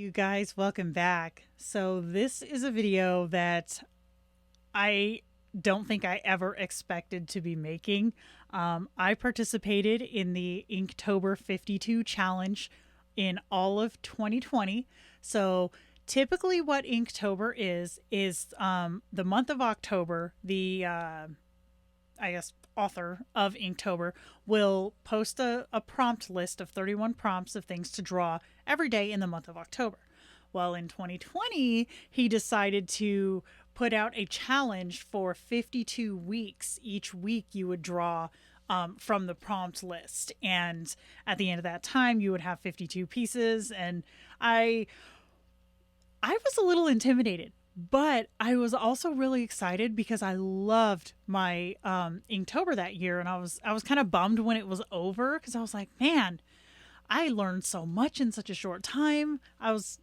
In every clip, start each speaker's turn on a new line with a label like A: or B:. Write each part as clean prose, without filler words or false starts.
A: you guys, welcome back. So this is a video that I don't think I ever expected to be making. I participated in the Inktober 52 challenge in all of 2020. So typically what Inktober is the month of October, I guess, author of Inktober will post a prompt list of 31 prompts of things to draw every day in the month of October. Well, in 2020, he decided to put out a challenge for 52 weeks. Each week, you would draw from the prompt list. And at the end of that time, you would have 52 pieces. And I was a little intimidated, but I was also really excited because I loved my Inktober that year, and I was kind of bummed when it was over because I was like, man, I learned so much in such a short time. I was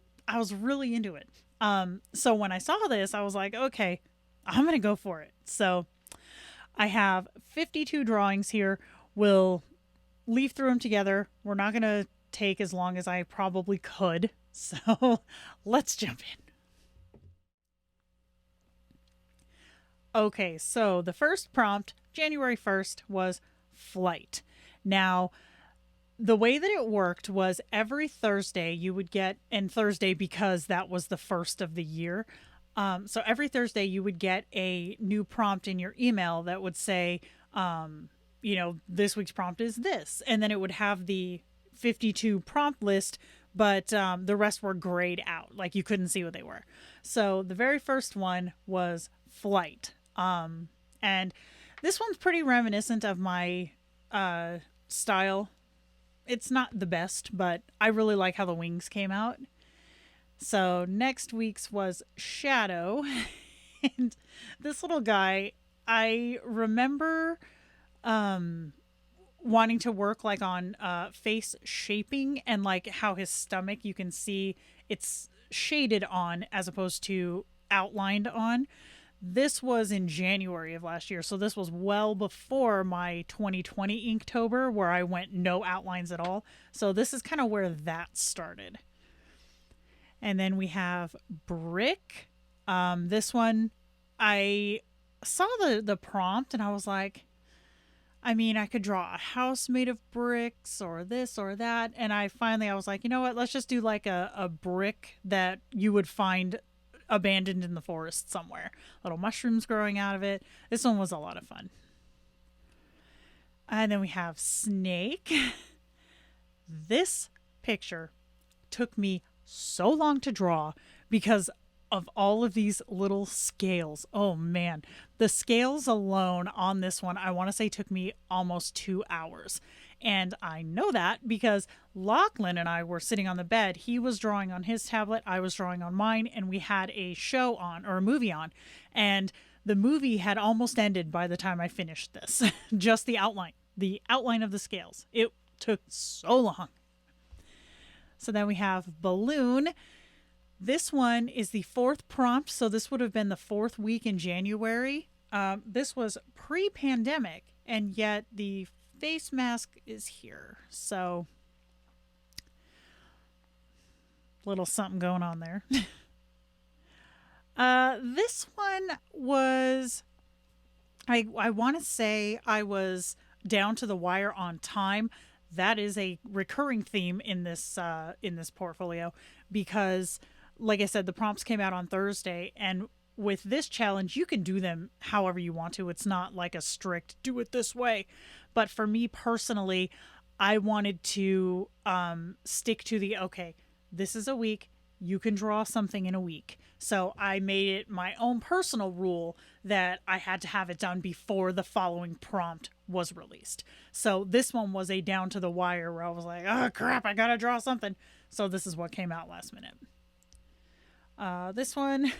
A: really into it. So when I saw this, I was like, okay, I'm gonna go for it. So I have 52 drawings here. We'll leaf through them together. We're not gonna take as long as I probably could. So let's jump in. Okay, so the first prompt, January 1st, was flight. Now, the way that it worked was every Thursday you would get, and Thursday because that was the first of the year. So every Thursday you would get a new prompt in your email that would say, this week's prompt is this. And then it would have the 52 prompt list, but the rest were grayed out. Like you couldn't see what they were. So the very first one was flight. And this one's pretty reminiscent of my style. It's not the best, but I really like how the wings came out. So next week's was shadow. And this little guy, I remember wanting to work like on face shaping and like how his stomach, you can see it's shaded on as opposed to outlined on. This was in January of last year, so this was well before my 2020 Inktober where I went no outlines at all. So this is kind of where that started. And then we have brick. This one, I saw the prompt and I was like, I mean, I could draw a house made of bricks or this or that. And I was like, you know what? Let's just do like a brick that you would find abandoned in the forest somewhere. Little mushrooms growing out of it. This one was a lot of fun. And then we have snake. This picture took me so long to draw because of all of these little scales. Oh man, the scales alone on this one, I want to say took me almost 2 hours. And I know that because Lachlan and I were sitting on the bed. He was drawing on his tablet, I was drawing on mine, and we had a show on, or a movie on. And the movie had almost ended by the time I finished this. Just the outline of the scales. It took so long. So then we have balloon. This one is the fourth prompt, so this would have been the fourth week in January. This was pre-pandemic, and yet the face mask is here. So, little something going on there. This one was, I want to say I was down to the wire on time. That is a recurring theme in this portfolio because, like I said, the prompts came out on Thursday, and with this challenge, you can do them however you want to. It's not like a strict do it this way. But for me personally, I wanted to stick to okay, this is a week. You can draw something in a week. So I made it my own personal rule that I had to have it done before the following prompt was released. So this one was a down to the wire where I was like, oh crap, I gotta draw something. So this is what came out last minute. This one,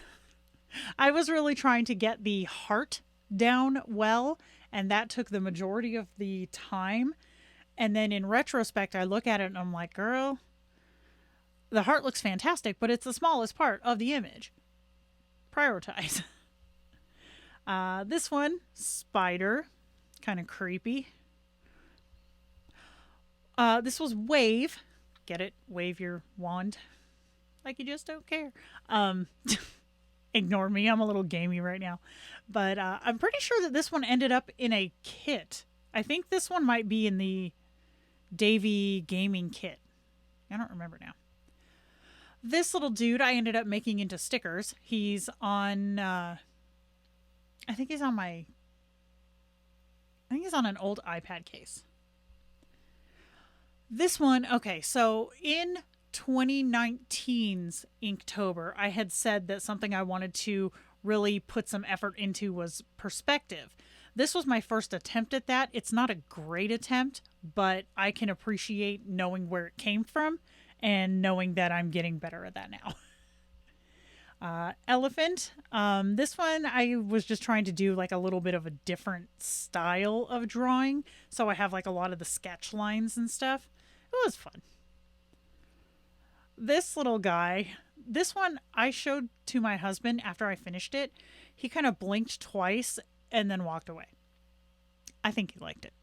A: I was really trying to get the heart down well, and that took the majority of the time. And then in retrospect, I look at it and I'm like, girl, the heart looks fantastic, but it's the smallest part of the image. Prioritize. This one, spider, kind of creepy. This was wave. Get it? Wave your wand. Like you just don't care. Um, Ignore me. I'm a little gamey right now. But I'm pretty sure that this one ended up in a kit. I think this one might be in the Davy gaming kit. I don't remember now. This little dude I ended up making into stickers. He's on, I think he's on my, I think he's on an old iPad case. This one, okay, so in 2019's Inktober, I had said that something I wanted to really put some effort into was perspective. This was my first attempt at that. It's not a great attempt, but I can appreciate knowing where it came from and knowing that I'm getting better at that now. Elephant. This one I was just trying to do like a little bit of a different style of drawing. So I have like a lot of the sketch lines and stuff. It was fun. This little guy, this one I showed to my husband after I finished it. He kind of blinked twice and then walked away. I think he liked it.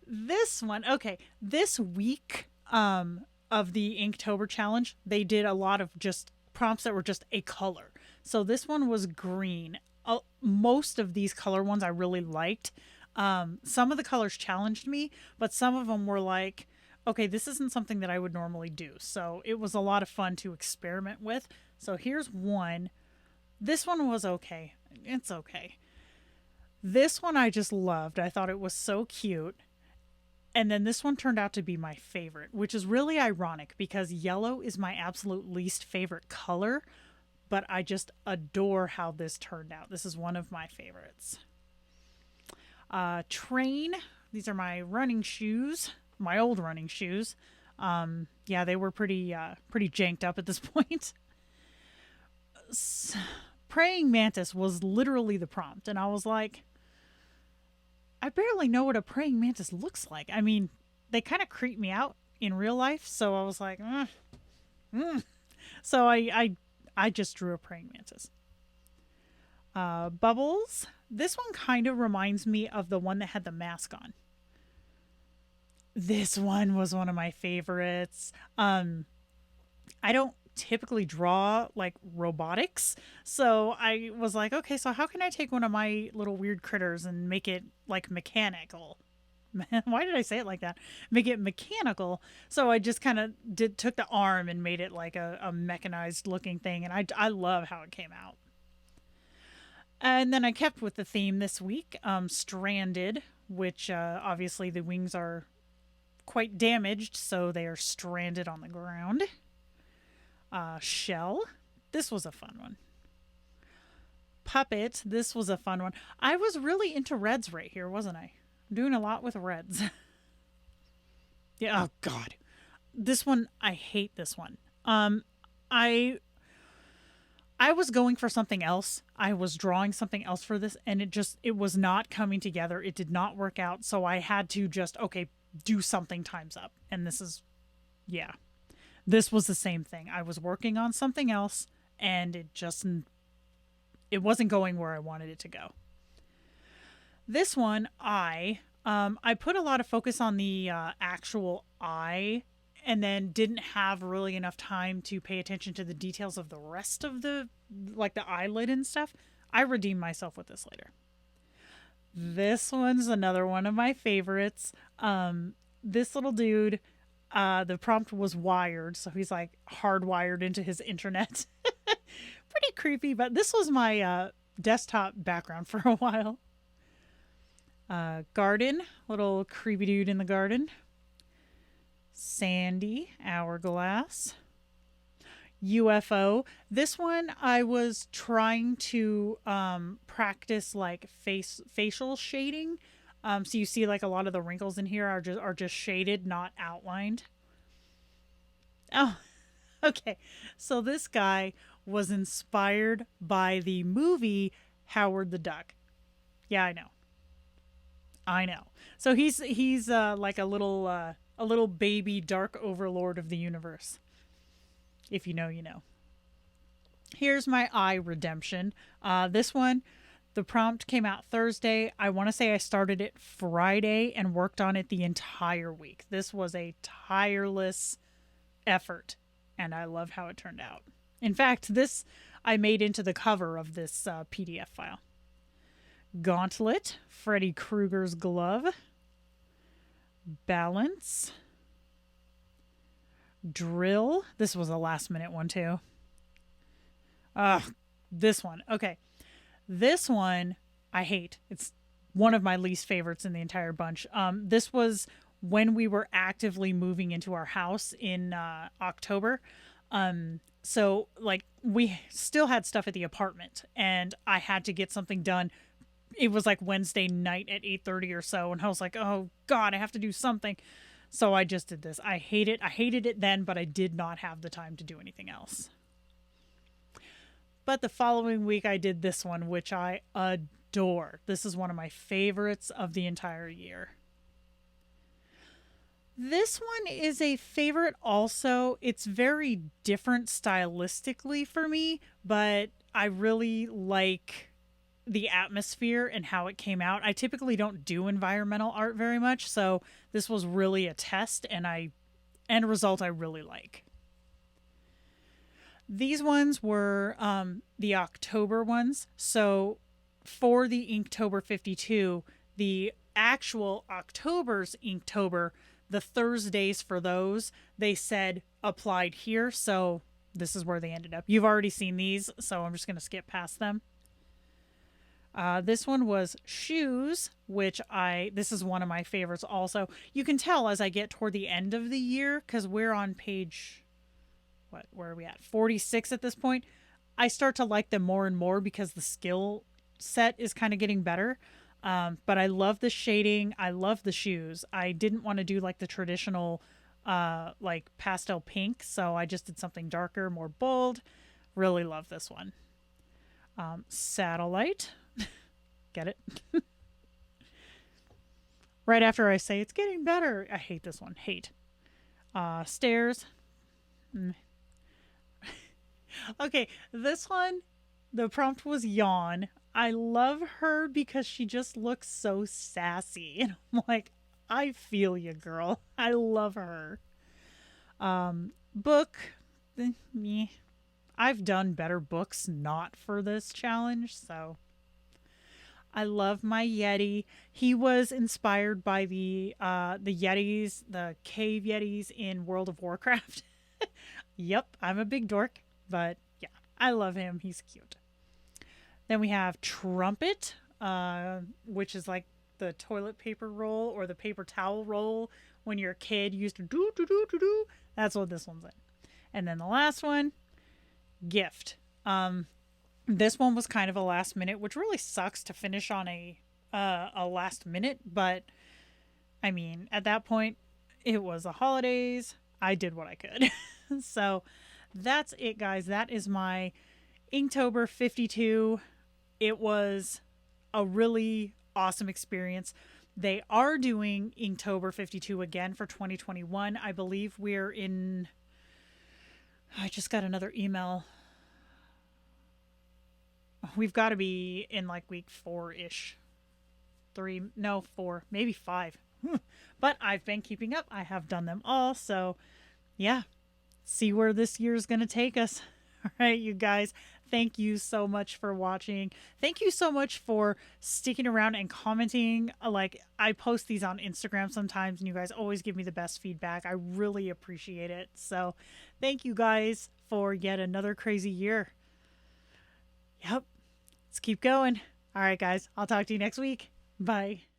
A: This one, okay, this week of the Inktober challenge, they did a lot of just prompts that were just a color. So this one was green. Most of these color ones I really liked. Some of the colors challenged me, but some of them were like, okay, this isn't something that I would normally do. So it was a lot of fun to experiment with. So here's one. This one was okay. It's okay. This one I just loved. I thought it was so cute. And then this one turned out to be my favorite, which is really ironic because yellow is my absolute least favorite color, but I just adore how this turned out. This is one of my favorites. Train. These are my running shoes, my old running shoes. Yeah, they were pretty janked up at this point. Praying mantis was literally the prompt, and I was like, I barely know what a praying mantis looks like. I mean, they kind of creep me out in real life, so I was like, So I just drew a praying mantis. Bubbles. This one kind of reminds me of the one that had the mask on. This one was one of my favorites. I don't typically draw like robotics, so I was like, okay, so how can I take one of my little weird critters and make it like mechanical? Why did I say it like that? Make it mechanical. So I just kind of took the arm and made it like a mechanized looking thing, and I love how it came out. And then I kept with the theme this week, stranded, which obviously the wings are quite damaged, so they are stranded on the ground. Shell. This was a fun one. Puppet. This was a fun one. I was really into reds right here, wasn't I? I'm doing a lot with reds. Yeah. Oh God. This one, I hate this one. I was going for something else. I was drawing something else for this, and it was not coming together. It did not work out. So I had to just, okay, do something times up. And this is, yeah. This was the same thing. I was working on something else, and it wasn't going where I wanted it to go. This one, I put a lot of focus on the actual eye, and then didn't have really enough time to pay attention to the details of the rest of the eyelid and stuff. I redeemed myself with this later. This one's another one of my favorites. This little dude, the prompt was wired, so he's like hardwired into his internet. Pretty creepy, but this was my desktop background for a while. Garden, little creepy dude in the garden. Sandy, hourglass. UFO. This one I was trying to practice like facial shading. So you see like a lot of the wrinkles in here are just shaded, not outlined. Oh, okay. So this guy was inspired by the movie Howard the Duck. Yeah, I know. So he's like a little baby dark overlord of the universe. If you know, you know. Here's my eye redemption. This one, the prompt came out Thursday. I want to say I started it Friday and worked on it the entire week. This was a tireless effort, and I love how it turned out. In fact, this I made into the cover of this PDF file. Gauntlet, Freddy Krueger's glove, balance, drill. This was a last minute one too. This one. Okay. This one I hate. It's one of my least favorites in the entire bunch. This was when we were actively moving into our house in October. So like we still had stuff at the apartment and I had to get something done. It was like Wednesday night at 8:30 or so. And I was like, oh God, I have to do something. So I just did this. I hate it. I hated it then, but I did not have the time to do anything else. But the following week I did this one, which I adore. This is one of my favorites of the entire year. This one is a favorite also. It's very different stylistically for me, but I really like the atmosphere and how it came out. I typically don't do environmental art very much, so this was really a test, and end result I really like. These ones were the October ones. So for the Inktober 52, the actual October's Inktober, the Thursdays for those, they said applied here. So this is where they ended up. You've already seen these, so I'm just going to skip past them. This one was shoes, which this is one of my favorites also. You can tell as I get toward the end of the year, because we're on page, where are we at? 46 at this point. I start to like them more and more because the skill set is kind of getting better. But I love the shading. I love the shoes. I didn't want to do like the traditional, like pastel pink. So I just did something darker, more bold. Really love this one. Satellite. Get it? Right after I say it's getting better. I hate this one. Hate. Stairs. Okay, this one, the prompt was yawn. I love her because she just looks so sassy. And I'm like, I feel you, girl. I love her. Book. Me. I've done better books not for this challenge, so I love my Yeti. He was inspired by the Yetis, the cave Yetis in World of Warcraft. Yep, I'm a big dork, but yeah, I love him. He's cute. Then we have trumpet, which is like the toilet paper roll or the paper towel roll when you're a kid. You used to do, do, do, do, do. That's what this one's in. And then the last one, gift. This one was kind of a last minute, which really sucks to finish on a last minute. But I mean, at that point, it was the holidays. I did what I could. So that's it, guys. That is my Inktober 52. It was a really awesome experience. They are doing Inktober 52 again for 2021. I believe we're in... I just got another email. We've got to be in like week 4-ish. 4, maybe 5. But I've been keeping up. I have done them all. So yeah, see where this year is going to take us. All right, you guys, thank you so much for watching. Thank you so much for sticking around and commenting. Like, I post these on Instagram sometimes, and you guys always give me the best feedback. I really appreciate it. So thank you guys for yet another crazy year. Yep, let's keep going. All right, guys, I'll talk to you next week. Bye.